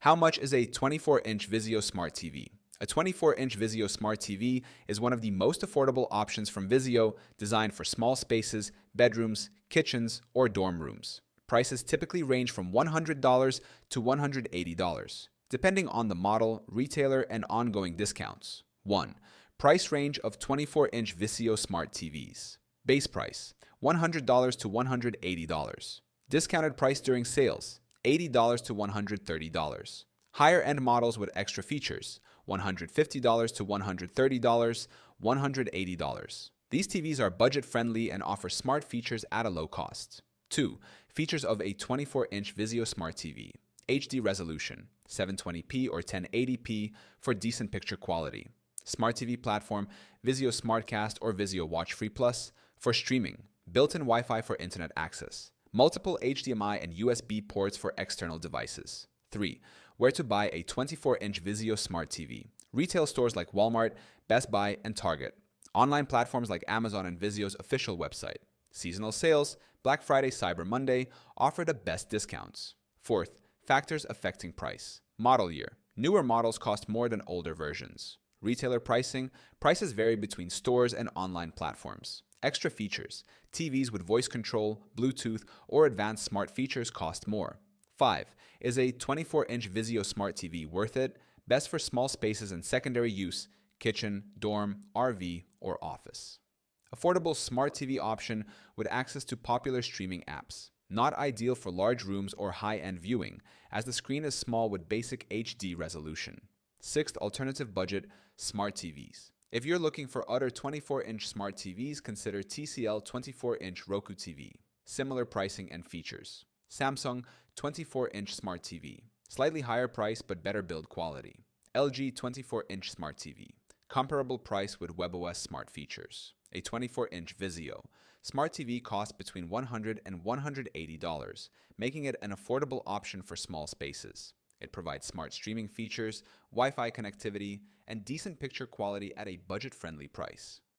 How much is a 24-inch Vizio Smart TV? A 24-inch Vizio Smart TV is one of the most affordable options from Vizio, designed for small spaces, bedrooms, kitchens, or dorm rooms. Prices typically range from $100 to $180, depending on the model, retailer, and ongoing discounts. 1. Price range of 24-inch Vizio Smart TVs. Base price, $100 to $180. Discounted price during sales, $80 to $130. Higher-end models with extra features, $150 to $130, $180. These TVs are budget-friendly and offer smart features at a low cost. 2. Features of a 24-inch Vizio Smart TV. HD resolution, 720p or 1080p for decent picture quality. Smart TV platform, Vizio SmartCast or Vizio Watch Free Plus for streaming. Built-in Wi-Fi for internet access. Multiple HDMI and USB ports for external devices. 3. Where to buy a 24-inch Vizio Smart TV. Retail stores like Walmart, Best Buy, and Target. Online platforms like Amazon and Vizio's official website. Seasonal sales, Black Friday, Cyber Monday, offer the best discounts. 4th, factors affecting price. Model year. Newer models cost more than older versions. Retailer pricing. Prices vary between stores and online platforms. Extra features. TVs with voice control, Bluetooth, or advanced smart features cost more. 5. Is a 24-inch Vizio Smart TV worth it? Best for small spaces and secondary use, kitchen, dorm, RV, or office. Affordable smart TV option with access to popular streaming apps. Not ideal for large rooms or high-end viewing, as the screen is small with basic HD resolution. 6th, alternative budget, smart TVs. If you're looking for other 24-inch smart TVs, consider TCL 24-inch Roku TV. Similar pricing and features. Samsung 24-inch Smart TV. Slightly higher price but better build quality. LG 24-inch Smart TV. Comparable price with WebOS smart features. A 24-inch Vizio. Smart TV costs between $100 and $180, making it an affordable option for small spaces. It provides smart streaming features, Wi-Fi connectivity, and decent picture quality at a budget-friendly price.